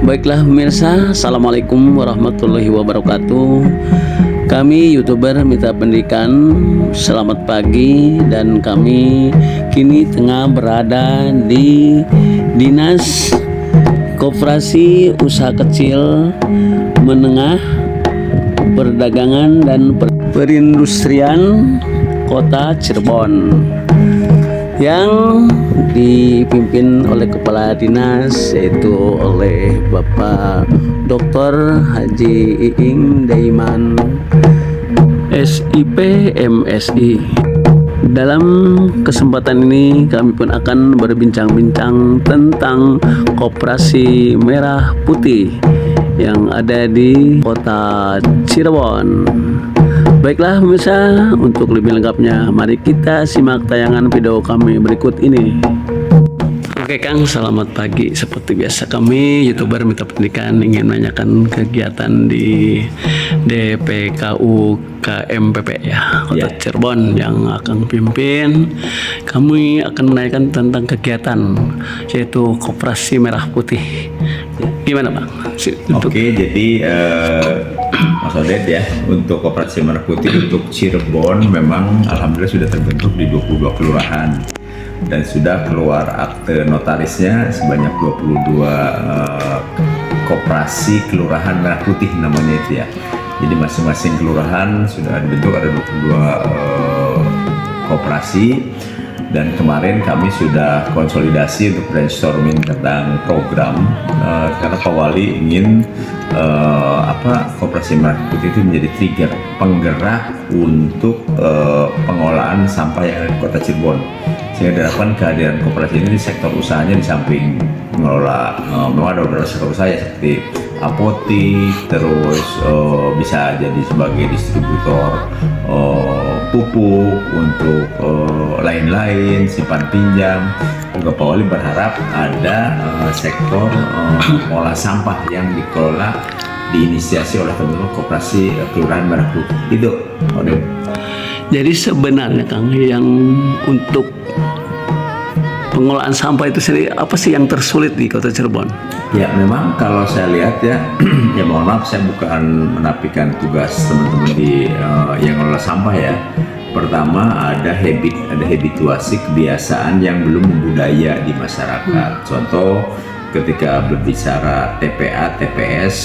Baiklah pemirsa, Assalamualaikum warahmatullahi wabarakatuh. Kami YouTuber Mitra Pendidikan, selamat pagi. Dan kami kini tengah berada di Dinas Koperasi Usaha Kecil Menengah Perdagangan dan Perindustrian Kota Cirebon, yang dipimpin oleh Kepala Dinas, yaitu oleh Bapak Dr. Haji Iing Daiman SIP MSI. Dalam kesempatan ini kami pun akan berbincang-bincang tentang Koperasi Merah Putih yang ada di Kota Cirebon. Baiklah pemirsa, untuk lebih lengkapnya mari kita simak tayangan video kami berikut ini. Oke Kang, selamat pagi. Seperti biasa kami YouTuber Mitra Pendidikan ingin menanyakan kegiatan di DPKU KMPP ya, Kota Cirebon yang akan pimpin. Kami akan menanyakan tentang kegiatan yaitu Koperasi Merah Putih. Gimana Bang? Oke, jadi Mas Odet ya, untuk Koperasi Merah Putih untuk Cirebon memang alhamdulillah sudah terbentuk di 22 kelurahan dan sudah keluar akte notarisnya sebanyak 22 koperasi kelurahan merah putih namanya itu ya. Jadi masing-masing kelurahan sudah dibentuk, ada 22 koperasi. Dan kemarin kami sudah konsolidasi untuk brainstorming tentang program karena Pak Wali ingin Koperasi Merah Putih itu menjadi trigger penggerak untuk pengolahan sampah yang ada di Kota Cirebon, sehingga diharapkan kehadiran koperasi ini di sektor usahanya di samping mengelola memang ada beberapa sektor usaha ya, seperti apotik, terus bisa jadi sebagai distributor pupuk untuk lain-lain, simpan pinjam. Juga Pak Wali berharap ada sektor olah sampah yang dikelola diinisiasi oleh teman-teman Koperasi Kelurahan Merah Putih itu. Jadi sebenarnya Kang, yang untuk pengolahan sampah itu sendiri apa sih yang tersulit di Kota Cirebon? Ya memang kalau saya lihat ya, ya mohon maaf saya bukan menafikan tugas teman-teman di yang mengelola sampah ya. Pertama ada habituasi kebiasaan yang belum membudaya di masyarakat. Contoh ketika berbicara TPA, TPS,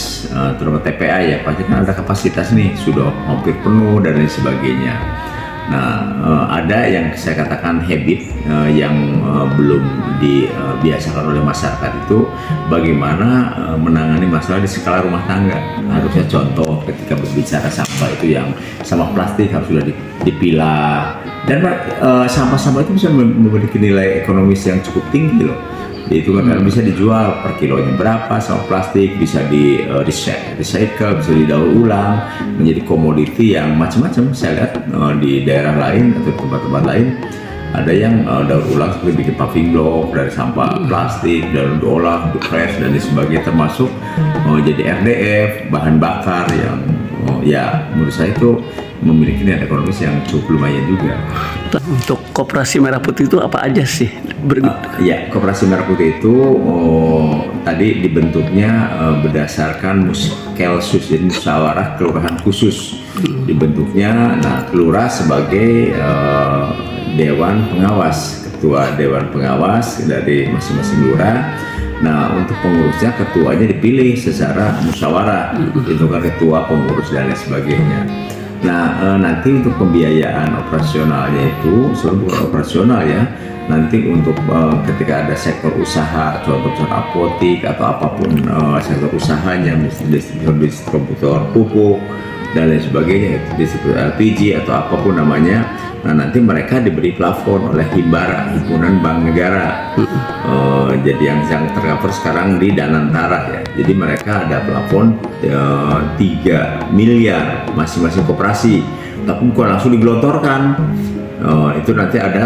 terutama TPA ya pasti kan ada kapasitas nih sudah hampir penuh dan lain sebagainya. Nah, ada yang saya katakan habit yang belum dibiasakan oleh masyarakat itu bagaimana menangani masalah di skala rumah tangga. Harusnya contoh ketika berbicara sampah itu yang sampah plastik harus sudah dipilah, dan sampah-sampah itu bisa memiliki nilai ekonomis yang cukup tinggi loh. Itu kan bisa dijual per kilonya berapa, sampah plastik bisa di recycle, bisa didaur ulang menjadi komoditi yang macam-macam. Saya lihat di daerah lain atau tempat-tempat lain ada yang daur ulang seperti bikin paving block dari sampah plastik dan diolah, fresh dan sebagainya, termasuk jadi RDF, bahan bakar yang ya menurut saya itu memiliki nilai ekonomis yang cukup lumayan juga. Untuk Koperasi Merah Putih itu apa aja sih? Ya, Koperasi Merah Putih itu tadi dibentuknya berdasarkan muskelsus, jadi musyawarah kelurahan khusus. Dibentuknya, nah kelurah sebagai dewan pengawas, ketua dewan pengawas dari masing-masing lurah. Nah, untuk pengurusnya ketuanya dipilih secara musyawarah, itu kan ketua, pengurus dan lain sebagainya. Nah, nanti untuk pembiayaan operasionalnya itu seluruh bukan operasional ya. Nanti untuk ketika ada sektor usaha, contoh apotik atau apapun sektor usahanya, distributor pupuk dan lain sebagainya, distributor LPG atau apapun namanya. Nah, nanti mereka diberi plafon oleh Himpunan Bank Negara. Jadi yang tercover sekarang di Danantara ya. Jadi mereka ada plafon 3 miliar masing-masing koperasi, tapi bukan langsung digelontorkan. Itu nanti ada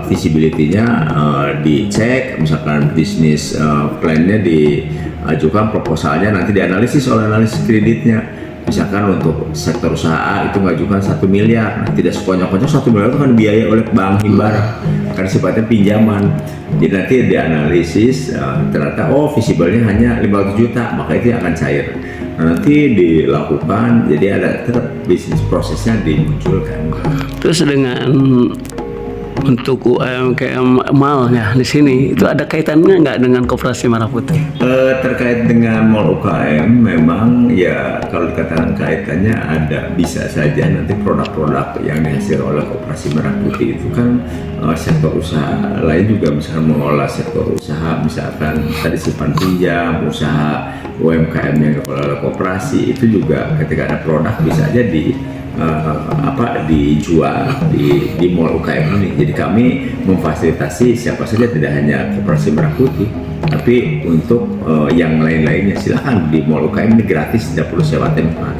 visibility-nya dicek, misalkan bisnis plan-nya diajukan proposalnya, nanti dianalisis oleh analis kreditnya. misalkan untuk sektor usaha itu ngajukan 1 miliar. Nah, tidak sekonyong-konyong 1 miliar itu kan biaya oleh Bank Himbara karena sifatnya pinjaman. Jadi nanti dianalisis ternyata visible-nya hanya 500 juta, maka itu akan cair. Nah, nanti dilakukan, jadi ada tetap bisnis prosesnya dimunculkan. Terus dengan untuk UMKM malnya di sini itu ada kaitannya nggak dengan Koperasi Merah Putih? Terkait dengan mall UKM memang ya kalau dikatakan kaitannya ada, bisa saja nanti produk-produk yang dihasilkan oleh Koperasi Merah Putih itu kan sektor usaha lain juga misalkan mengelola sektor usaha, misalkan tadi simpan pinjam, usaha UMKM yang dikelola oleh koperasi itu juga ketika ada produk bisa aja dijual di mall UKM ini. Jadi kami memfasilitasi siapa saja, tidak hanya Koperasi Merah Putih, tapi untuk yang lain-lainnya silahkan di mall UKM ini gratis, tidak perlu sewa tempat.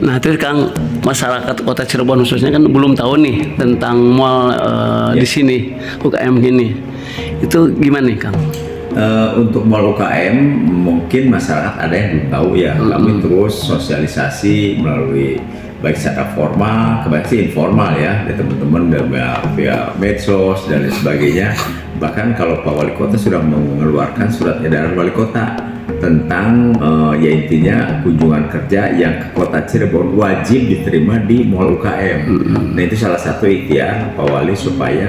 Nah, terus Kang, masyarakat Kota Cirebon khususnya kan belum tahu nih tentang mall di sini UKM gini. Itu gimana nih Kang? Untuk mall UKM mungkin masyarakat ada yang belum tahu ya. Kami terus sosialisasi melalui baik secara formal, kebanyakan sih informal ya, dari teman-teman via medsos dan lain sebagainya. Bahkan kalau Pak Wali Kota sudah mengeluarkan surat edaran Wali Kota tentang ya intinya kunjungan kerja yang ke Kota Cirebon wajib diterima di mall UKM. Nah, itu salah satu ikhtiar Pak Wali supaya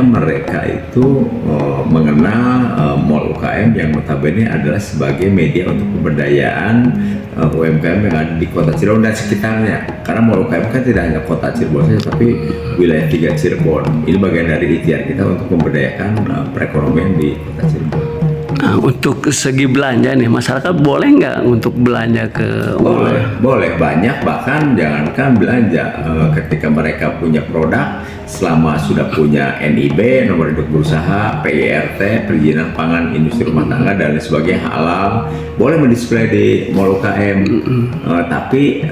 mereka itu mengenal mall UKM yang notabene adalah sebagai media untuk pemberdayaan UMKM yang ada di Kota Cirebon dan sekitarnya. Karena mall UKM kan tidak hanya Kota Cirebon saja, tapi wilayah 3 Cirebon. Ini bagian dari ikhtiar kita untuk memberdayakan perekonomian di Kota Cirebon. Nah, untuk segi belanja nih, masyarakat boleh nggak untuk belanja ke mall? Boleh banyak, bahkan jangankan belanja, ketika mereka punya produk, selama sudah punya NIB, nomor induk berusaha, PIRT, perizinan pangan industri rumah tangga dan lain sebagainya halal, boleh mendisplay di mall UKM. Tapi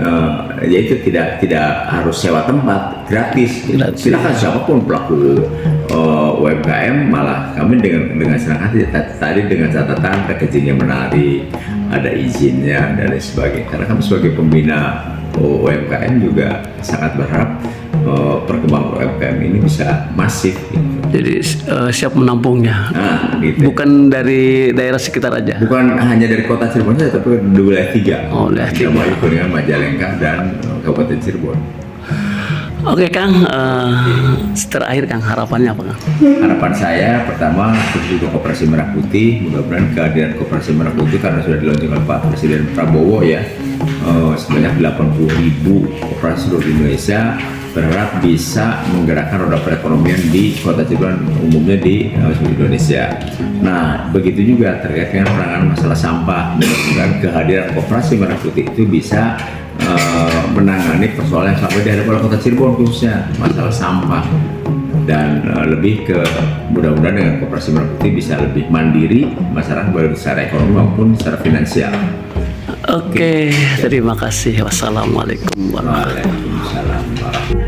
ya itu tidak harus sewa tempat, gratis. Silakan siapapun pelaku UMKM, malah kami dengan senang hati tadi dengan catatan packagingnya menarik, ada izinnya dan lain sebagainya. Karena kami sebagai pembina UMKM juga sangat berharap perkembangan UMKM ini bisa masif. Gitu. Jadi siap menampungnya. Nah, gitu. Bukan dari daerah sekitar aja. Bukan hanya dari Kota Cirebon saja, tapi di wilayah 3. Wilayah 3. Kuningan, Majalengka dan Kabupaten Cirebon. Oke Kang, terakhir Kang, harapannya apa Kang? Harapan saya pertama untuk Koperasi Merah Putih, mudah-mudahan kehadiran Koperasi Merah Putih karena sudah diluncurkan Pak Presiden Prabowo ya, sebanyak 80.000 koperasi seluruh Indonesia, berharap bisa menggerakkan roda perekonomian di Kota Cirebon, umumnya di seluruh Indonesia. Nah, begitu juga terkait dengan penanganan masalah sampah, mudah-mudahan kehadiran Koperasi Merah Putih itu bisa menangani persoalan yang sampai dihadapi oleh Kota Cirebon, khususnya masalah sampah, dan lebih ke mudah-mudahan dengan Koperasi Merah Putih bisa lebih mandiri masyarakat, baik secara ekonomi maupun secara finansial. Oke, terima kasih. Wassalamualaikum warahmatullahi wabarakatuh. Waalaikumsalam.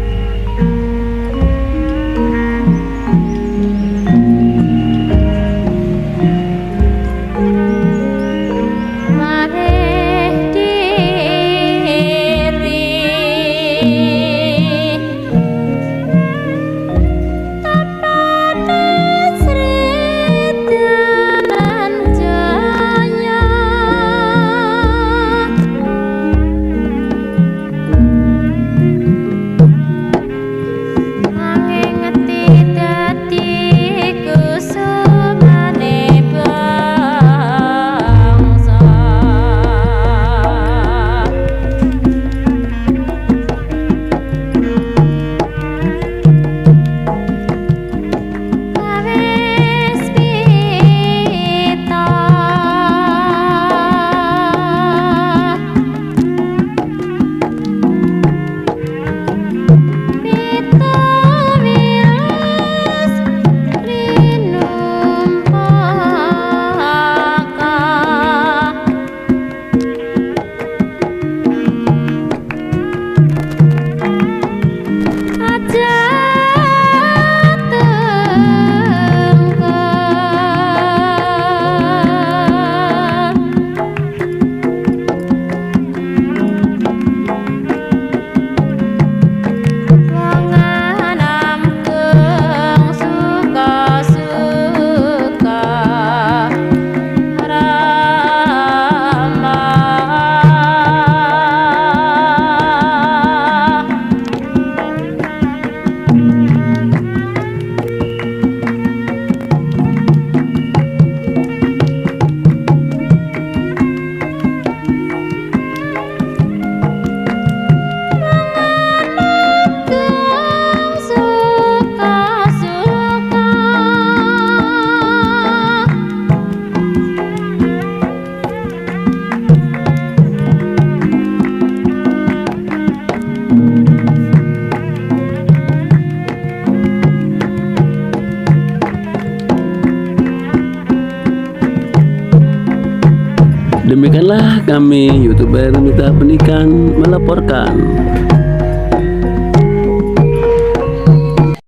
Demikianlah kami YouTuber Mitra Pendidikan melaporkan.